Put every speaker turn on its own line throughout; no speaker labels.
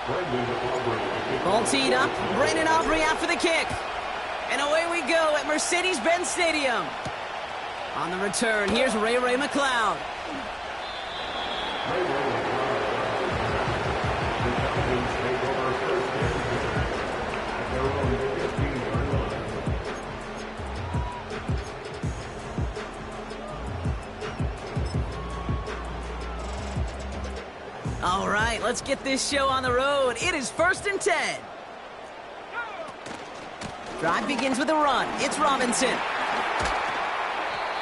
Ball teed up. Brandon Aubrey out for the kick. And away we go at Mercedes-Benz Stadium. On the return, here's Ray McLeod. All right, let's get this show on the road. It is 1st and 10. Drive begins with a run. It's Robinson.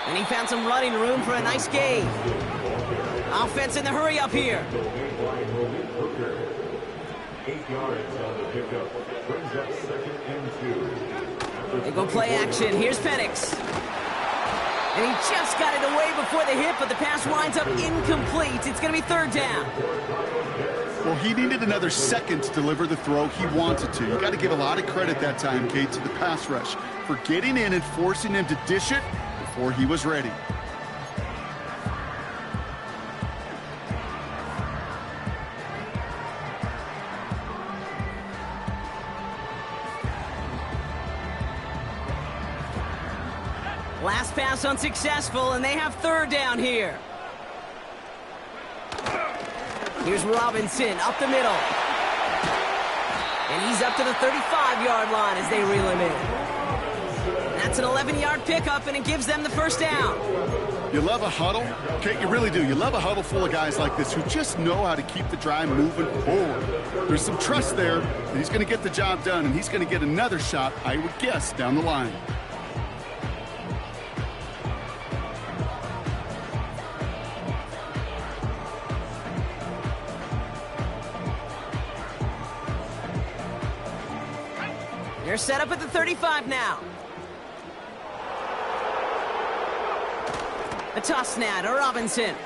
And he found some running room for a nice gain. Offense in the hurry up here.
8 yards on the pickup. Brings up 2nd and 2.
They go play action. Here's Penix. And he just got it away before the hit, but the pass winds up incomplete. It's going to be 3rd down.
Well, he needed another second to deliver the throw he wanted to. You got to give a lot of credit that time, Kate, to the pass rush for getting in and forcing him to dish it before he was ready.
Last pass unsuccessful, and they have 3rd down here. Here's Robinson up the middle. And he's up to the 35-yard line as they reel him in. That's an 11-yard pickup, and it gives them the 1st down.
You love a huddle? Kate, you really do. You love a huddle full of guys like this who just know how to keep the drive moving forward. There's some trust there that he's going to get the job done, and he's going to get another shot, I would guess, down the line.
They're set up at the 35 now. A toss snap to Robinson.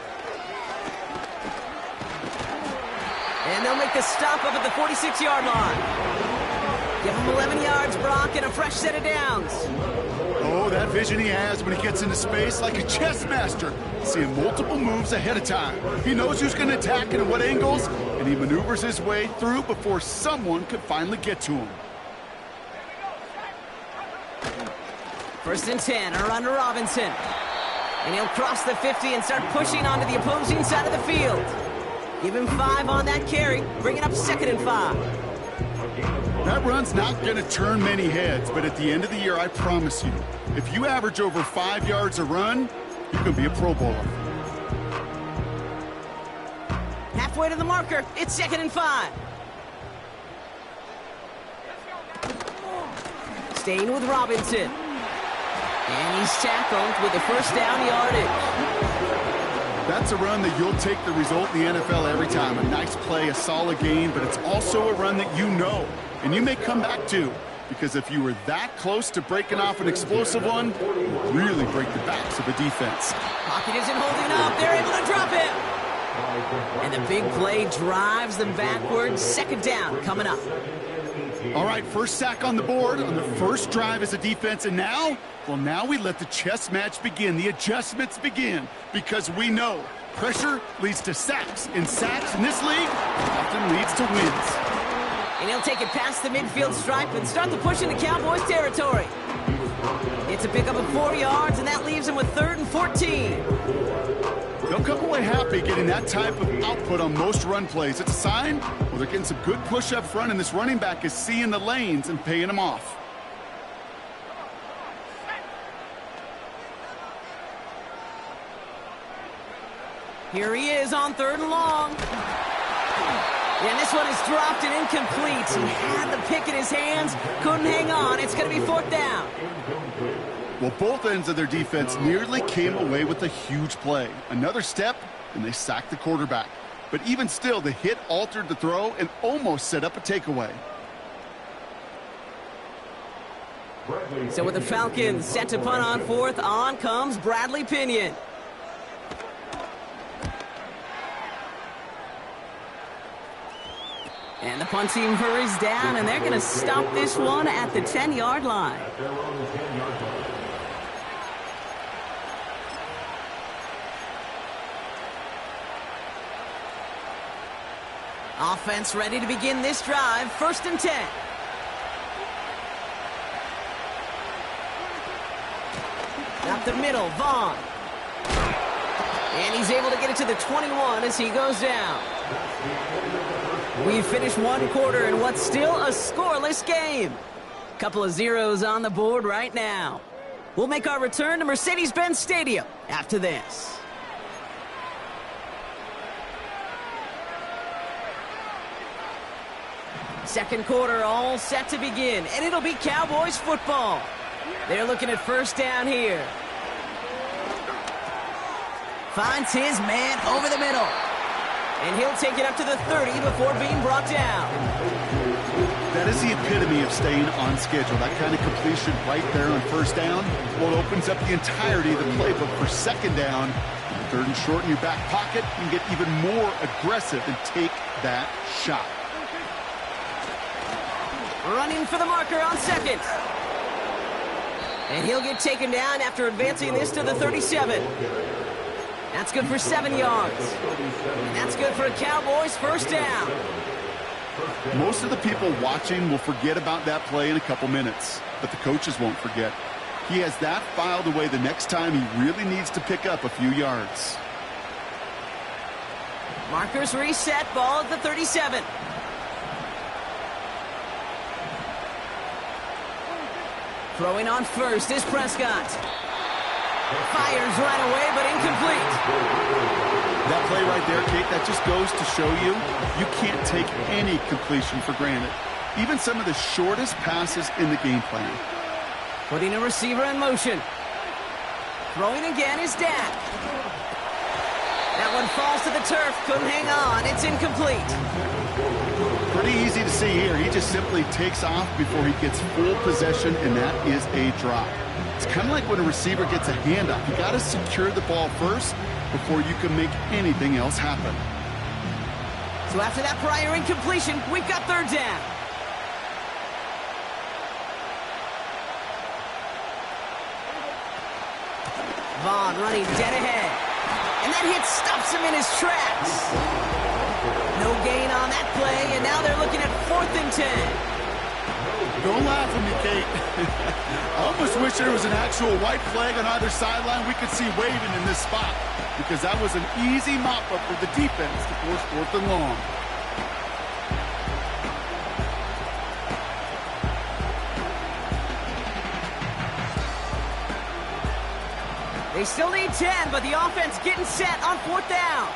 And they'll make the stop up at the 46-yard line. Give him 11 yards, Brock, and a fresh set of downs.
Oh, that vision he has when he gets into space, like a chess master, seeing multiple moves ahead of time. He knows who's going to attack and at what angles, and he maneuvers his way through before someone could finally get to him.
1st and 10, a run to Robinson. And he'll cross the 50 and start pushing onto the opposing side of the field. Give him 5 on that carry, bringing up 2nd and 5.
That run's not going to turn many heads, but at the end of the year, I promise you, if you average over 5 yards a run, you can be a Pro Bowler.
Halfway to the marker, it's 2nd and 5. Staying with Robinson. And he's tackled with the 1st down yardage.
That's a run that you'll take the result in the NFL every time. A nice play, a solid gain, but it's also a run that you know, and you may come back to, because if you were that close to breaking off an explosive one, you really break the backs of the defense.
Pocket isn't holding up. They're able to drop him. And the big play drives them backwards. 2nd down coming up.
All right, 1st sack on the board on the 1st drive as a defense, and now, well, now we let the chess match begin, the adjustments begin, because we know pressure leads to sacks, and sacks in this league often leads to wins.
And he'll take it past the midfield stripe and start the push into Cowboys territory. It's a pickup of 4 yards, and that leaves him with 3rd and 14.
They'll come away happy getting that type of output on most run plays. It's a sign, well, they're getting some good push up front, and this running back is seeing the lanes and paying them off.
Here he is on 3rd and long. And this one is dropped and incomplete. He had the pick in his hands, couldn't hang on. It's going to be 4th down.
Well, both ends of their defense nearly came away with a huge play. Another step, and they sacked the quarterback. But even still, the hit altered the throw and almost set up a takeaway.
So with the Falcons set to punt on 4th, on comes Bradley Pinion. And the punt team hurries down, and they're going to stop this one at the 10-yard line. Offense ready to begin this drive. 1st and 10. Up the middle, Vaughn. And he's able to get it to the 21 as he goes down. We finished one quarter in what's still a scoreless game. Couple of zeros on the board right now. We'll make our return to Mercedes-Benz Stadium after this. Second quarter all set to begin, and it'll be Cowboys football. They're looking at 1st down here. Finds his man over the middle. And he'll take it up to the 30 before being brought down.
That is the epitome of staying on schedule. That kind of completion right there on 1st down. Well, it opens up the entirety of the playbook for 2nd down. 3rd and short in your back pocket. You can get even more aggressive and take that shot.
Running for the marker on 2nd. And he'll get taken down after advancing this to the 37. That's good for 7 yards. And that's good for a Cowboys 1st down.
Most of the people watching will forget about that play in a couple minutes, but the coaches won't forget. He has that filed away the next time he really needs to pick up a few yards.
Markers reset, ball at the 37. Throwing on 1st is Prescott. Fires right away, but incomplete.
That play right there, Kate, that just goes to show you, you can't take any completion for granted. Even some of the shortest passes in the game plan.
Putting a receiver in motion. Throwing again is Dak. That one falls to the turf, couldn't hang on, it's incomplete.
Pretty easy to see here. He just simply takes off before he gets full possession, and that is a drop. It's kind of like when a receiver gets a handoff. You got to secure the ball first before you can make anything else happen.
So after that prior incompletion, we've got 3rd down. Vaughn running dead ahead. And that hit stops him in his tracks. No gain on that play, and now they're looking at 4th and 10.
Don't laugh at me, Kate. I almost wish there was an actual white flag on either sideline we could see waving in this spot, because that was an easy mop-up for the defense to force 4th and long.
They still need 10, but the offense getting set on 4th down.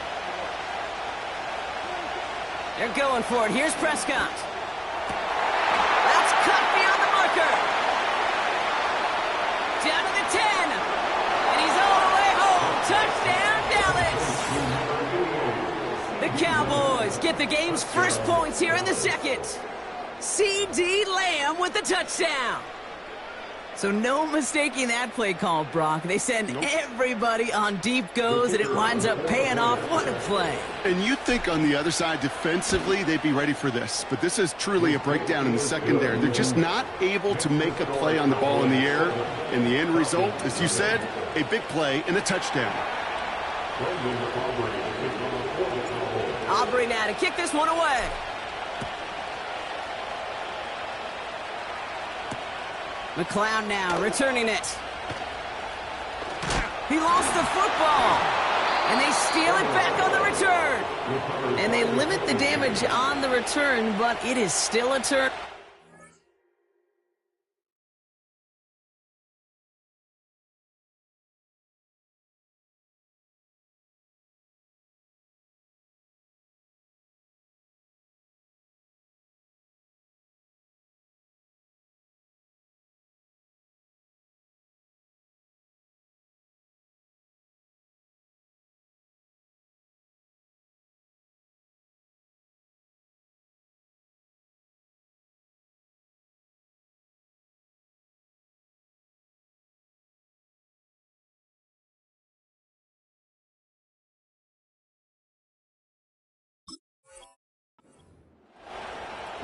They're going for it. Here's Prescott. That's cut beyond the marker. Down to the 10. And he's all the way home. Touchdown, Dallas. The Cowboys get the game's first points here in the 2nd. C.D. Lamb with the touchdown. So no mistaking that play call, Brock. They send everybody on deep goes, and it winds up paying off. What a play.
And you'd think on the other side, defensively, they'd be ready for this. But this is truly a breakdown in the secondary. They're just not able to make a play on the ball in the air. And the end result, as you said, a big play and a touchdown.
Aubrey now to kick this one away. McLeod now returning it. He lost the football. And they steal it back on the return. And they limit the damage on the return, but it is still a turn.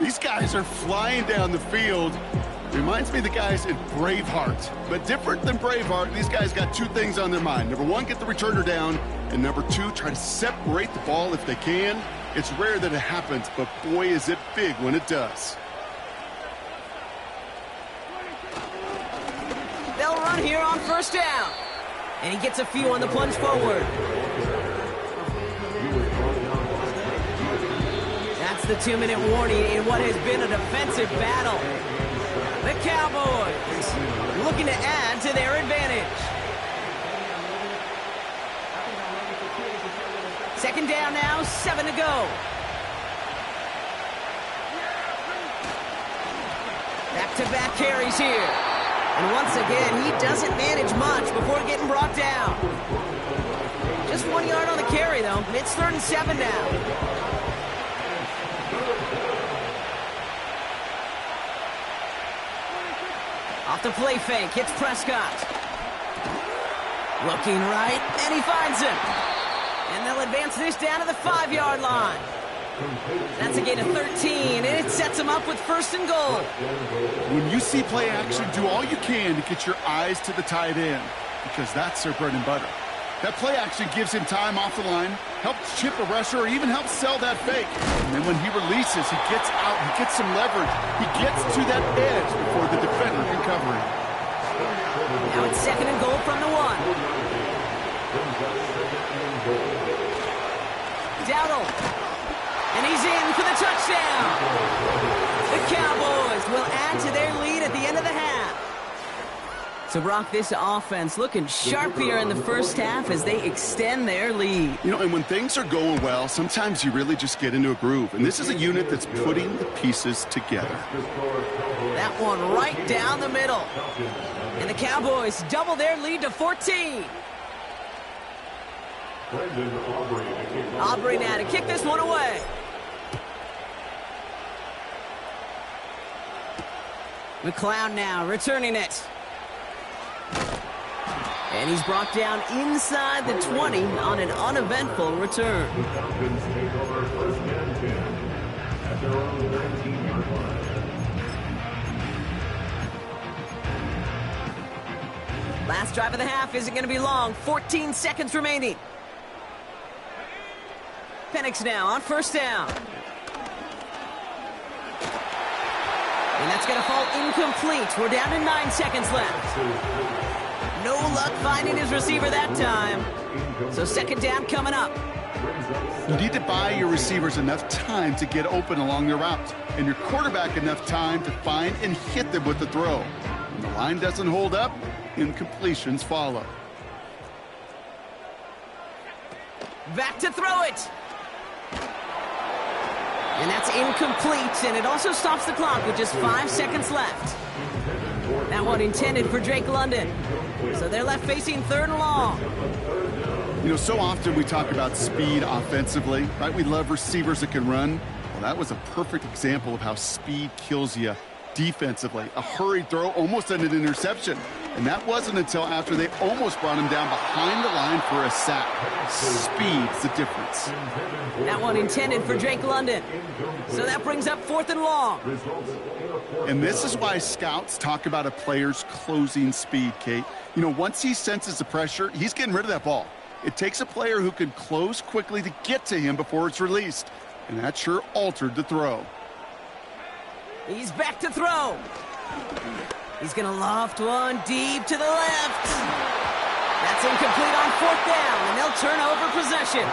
These guys are flying down the field. Reminds me of the guys in Braveheart. But different than Braveheart, these guys got 2 things on their mind. Number 1, get the returner down. And number 2, try to separate the ball if they can It's rare that it happens, but boy, is it big when it does.
They'll run here on first down. And he gets a few on the plunge forward. That's the 2-minute warning in what has been a defensive battle. The Cowboys looking to add to their advantage. Second down now, 7 to go. Back-to-back carries here. And once again, he doesn't manage much before getting brought down. Just 1 yard on the carry, though. It's 3rd and 7 now. Off the play fake, hits Prescott. Looking right, and he finds him. And they'll advance this down to the 5-yard line. That's a gain of 13, and it sets him up with 1st and goal.
When you see play action, do all you can to get your eyes to the tight end, because that's their bread and butter. That play action gives him time off the line, helps chip a rusher, or even helps sell that fake. And then when he releases, he gets out, he gets some leverage. He gets to that edge before the defender can cover him.
Now it's 2nd and goal from the 1. Dowdle. And he's in for the touchdown. The Cowboys will add to their lead at the end of the half. So, Brock, this offense looking sharp here in the first half as they extend their lead.
You know, and when things are going well, sometimes you really just get into a groove. And this is a unit that's putting the pieces together.
That one right down the middle. And the Cowboys double their lead to 14. Aubrey now to kick this one away. McLeod now returning it. And he's brought down inside the 20 on an uneventful return. Last drive of the half isn't going to be long. 14 seconds remaining. Penix now on first down. And that's going to fall incomplete. We're down to 9 seconds left. No luck finding his receiver that time. So 2nd down coming up.
You need to buy your receivers enough time to get open along their route, and your quarterback enough time to find and hit them with the throw. When the line doesn't hold up, incompletions follow.
Back to throw it. And that's incomplete, and it also stops the clock with just 5 seconds left. That one intended for Drake London. So they're left facing 3rd and long.
You know, so often we talk about speed offensively, right? We love receivers that can run. Well, that was a perfect example of how speed kills you defensively. A hurried throw almost ended an interception. And that wasn't until after they almost brought him down behind the line for a sack. Speed's the difference.
That one intended for Drake London. So that brings up 4th and long.
And this is why scouts talk about a player's closing speed, Kate. You know, once he senses the pressure, he's getting rid of that ball. It takes a player who can close quickly to get to him before it's released. And that sure altered the throw.
He's back to throw. He's going to loft one deep to the left. That's incomplete on 4th down, and they'll turn over possession.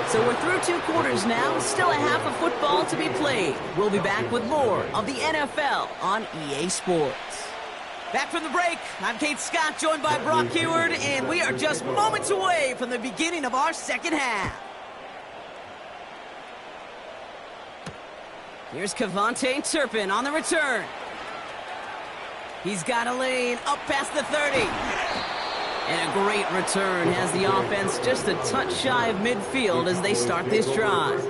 So we're through 2 quarters now, still a half of football to be played. We'll be back with more of the NFL on EA Sports. Back from the break, I'm Kate Scott, joined by Brock Heward, and we are just moments away from the beginning of our second half. Here's Kevontae Turpin on the return. He's got a lane up past the 30. And a great return has the offense just a touch shy of midfield as they start this drive.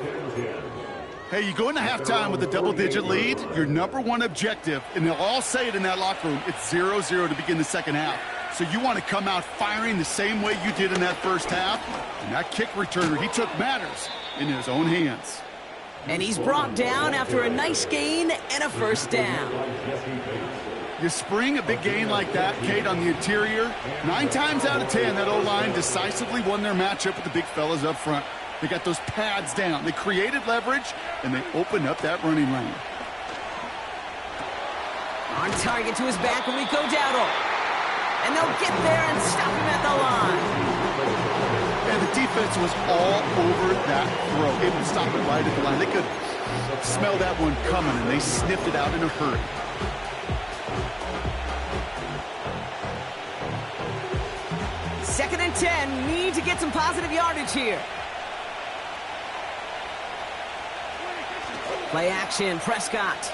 Hey, you go into halftime with a double-digit lead, your number one objective, and they'll all say it in that locker room, it's 0-0 to begin the second half. So you want to come out firing the same way you did in that first half. And that kick returner, he took matters in his own hands.
And he's brought down after a nice gain and a first down.
You spring a big gain like that, Kate, on the interior, 9 times out of 10, that O-line decisively won their matchup with the big fellas up front. They got those pads down. They created leverage, and they opened up that running lane.
On target to his back when we go Dowdle. And they'll get there and stop him at the line.
And the defense was all over that throw. Able to stop it right at the line. They could smell that one coming, and they sniffed it out in a hurry.
Second and 10. Need to get some positive yardage here. Play action. Prescott.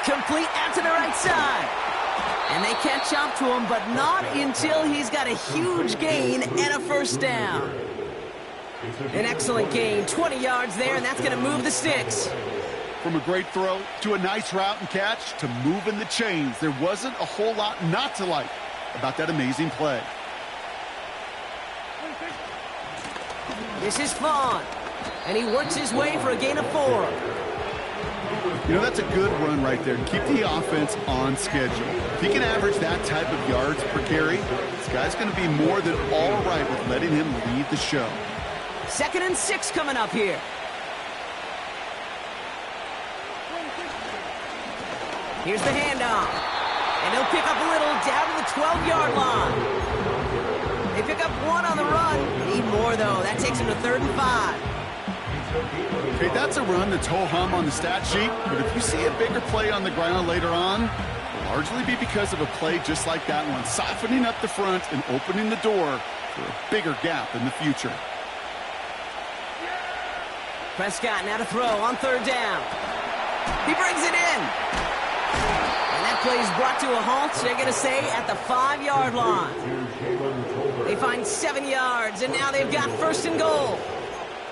Complete out to the right side. And they catch up to him, but not until he's got a huge gain and a first down. An excellent gain. 20 yards there, and that's going to move the sticks.
From a great throw to a nice route and catch to moving the chains, there wasn't a whole lot not to like about that amazing play.
This is Vaughn, and he works his way for a gain of 4.
You know, that's a good run right there. Keep the offense on schedule. If he can average that type of yards per carry, this guy's going to be more than all right with letting him lead the show.
Second and 6 coming up here. Here's the handoff. And he'll pick up a little down to the 12-yard line. They pick up 1 on the run. Need more, though. That takes him to 3rd and 5.
Okay, that's a run that's ho-hum on the stat sheet, but if you see a bigger play on the ground later on, it'll largely be because of a play just like that one, softening up the front and opening the door for a bigger gap in the future.
Prescott now to throw on 3rd down. He brings it in. And that play is brought to a halt, they're going to say, at the 5-yard line. They find 7 yards, and now they've got 1st and goal.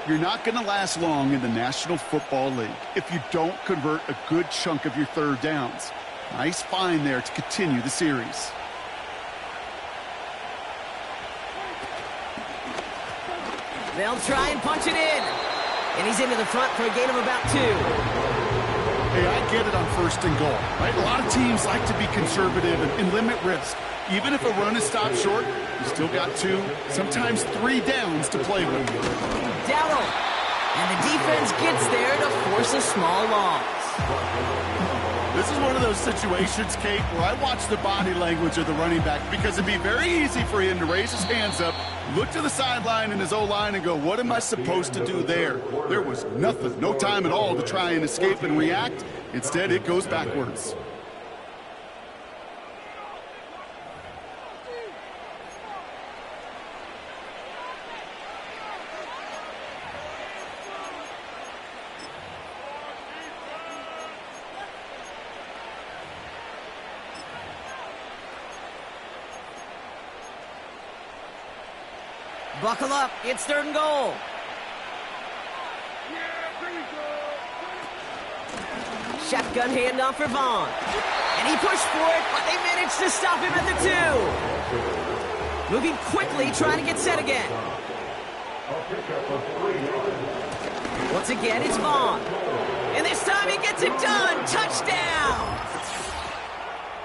You're not going to last long in the National Football League if you don't convert a good chunk of your 3rd downs. Nice find there to continue the series.
They'll try and punch it in. And he's into the front for a gain of about 2.
Hey, I get it on 1st and goal, right? A lot of teams like to be conservative and limit risk. Even if a run is stopped short, you still got 2, sometimes 3 downs to play with.
Dowdle. And the defense gets there to force a small loss.
This is one of those situations, Kate, where I watch the body language of the running back because it'd be very easy for him to raise his hands up, look to the sideline in his O-line and go, what am I supposed to do there? There was nothing, no time at all to try and escape and react. Instead, it goes backwards.
Buckle up. It's 3rd and goal. Shotgun handoff for Vaughn. And he pushed for it, but they managed to stop him at the 2. Moving quickly, trying to get set again. Once again, it's Vaughn. And this time he gets it done. Touchdown!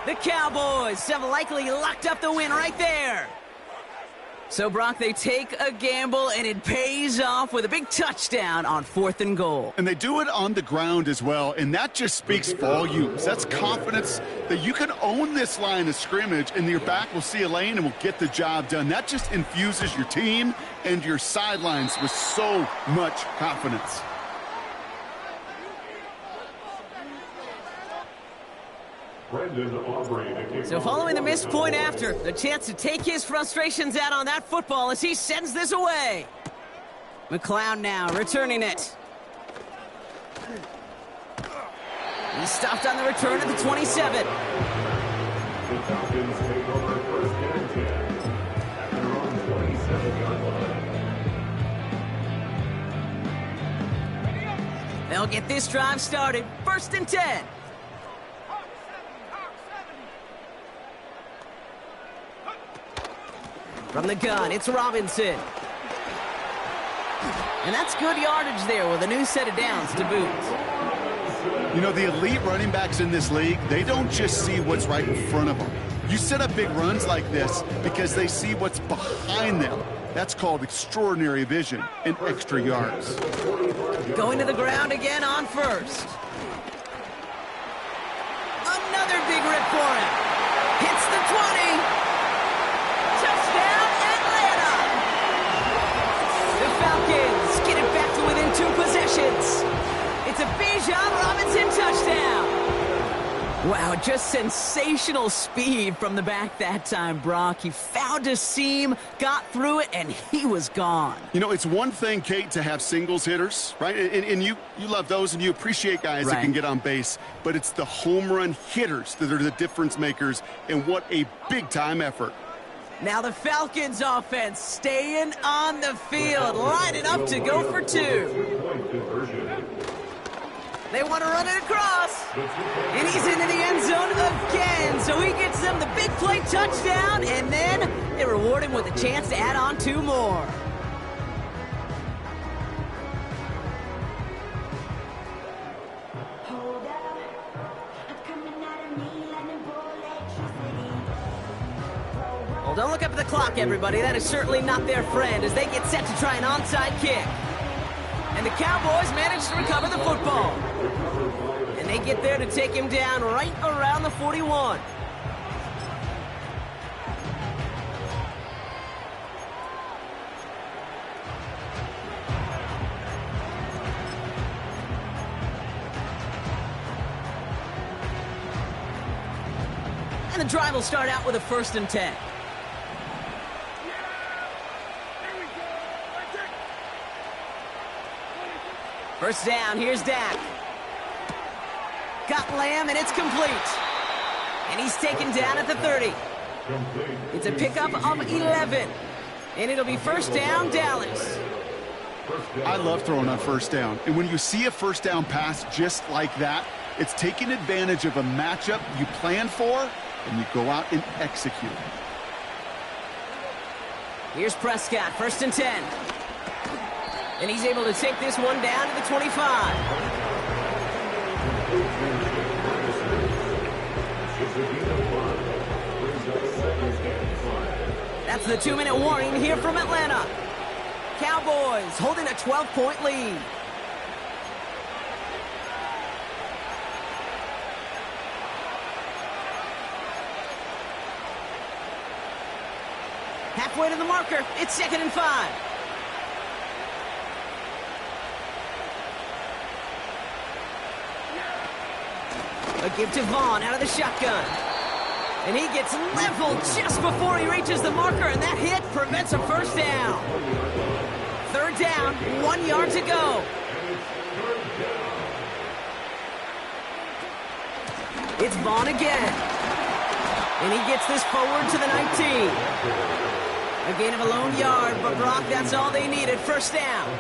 The Cowboys have likely locked up the win right there. So, Brock, they take a gamble, and it pays off with a big touchdown on 4th and goal.
And they do it on the ground as well, and that just speaks volumes. That's confidence that you can own this line of scrimmage, and your back will see a lane and will get the job done. That just infuses your team and your sidelines with so much confidence.
So following the missed point after, the chance to take his frustrations out on that football as he sends this away. McLeod now returning it. He's stopped on the return at the 27.
The Falcons take over 1st and 10 at their own 27-yard line.
They'll get this drive started. 1st and 10. From the gun, it's Robinson. And that's good yardage there with a new set of downs to boot.
You know, the elite running backs in this league, they don't just see what's right in front of them. You set up big runs like this because they see what's behind them. That's called extraordinary vision and extra yards.
Going to the ground again on first. Another big rip for him. Hits the 20. Touchdown, Atlanta! The Falcons get it back to within 2 possessions. It's a Bijan Robinson touchdown. Wow, just sensational speed from the back that time, Brock. He found a seam, got through it, and he was gone.
You know, it's one thing, Kate, to have singles hitters, right? And you love those, and you appreciate guys that can get on base. But it's the home run hitters that are the difference makers, and what a big-time effort.
Now the Falcons offense staying on the field, lining up to go for 2. They want to run it across. And he's into the end zone again. So he gets them the big play touchdown. And then they reward him with a chance to add on 2 more. Well, don't look up at the clock, everybody. That is certainly not their friend as they get set to try an onside kick. And the Cowboys manage to recover the football. And they get there to take him down right around the 41. And the drive will start out with a 1st and 10. First down, here's Dak. Got Lamb, and it's complete. And he's taken down at the 30. It's a pickup of 11. And it'll be first down, Dallas.
I love throwing on first down. And when you see a first down pass just like that, it's taking advantage of a matchup you planned for, and you go out and execute.
Here's Prescott, 1st and 10. And he's able to take this one down to the 25. That's the 2-minute warning here from Atlanta. Cowboys holding a 12-point lead. Halfway to the marker, it's 2nd and 5. A give to Vaughn out of the shotgun. And he gets leveled just before he reaches the marker, and that hit prevents a first down. 3rd down, 1 yard to go. It's Vaughn again. And he gets this forward to the 19. A gain of a lone yard, but Brock, that's all they needed. First down.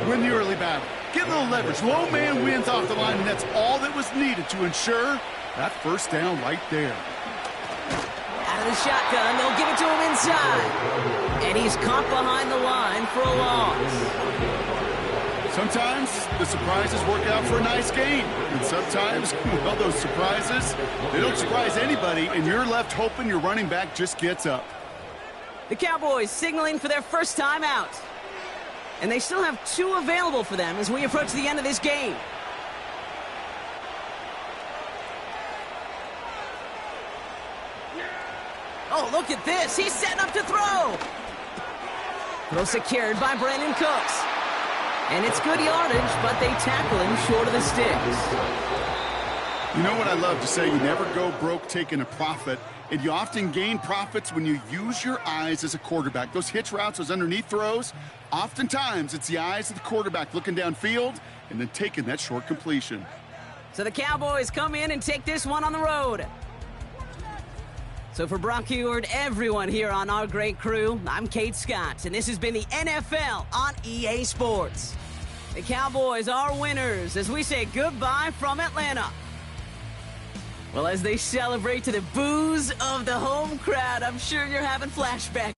Win the early battle. Get a little leverage. Low man wins off the line, and that's all that was needed to ensure that first down right there.
Out of the shotgun, they'll give it to him inside. And he's caught behind the line for a loss.
Sometimes the surprises work out for a nice game. And sometimes, well, those surprises, they don't surprise anybody, and you're left hoping your running back just gets up.
The Cowboys signaling for their first time out. And they still have 2 available for them as we approach the end of this game. Oh, look at this. He's setting up to throw. Throw secured by Brandon Cooks. And it's good yardage, but they tackle him short of the sticks.
You know what I love to say? You never go broke taking a profit. And you often gain profits when you use your eyes as a quarterback. Those hitch routes, those underneath throws, oftentimes it's the eyes of the quarterback looking downfield and then taking that short completion.
So the Cowboys come in and take this one on the road. So for Brock Heward, everyone here on our great crew, I'm Kate Scott, and this has been the NFL on EA Sports. The Cowboys are winners as we say goodbye from Atlanta. Well, as they celebrate to the boos of the home crowd, I'm sure you're having flashbacks.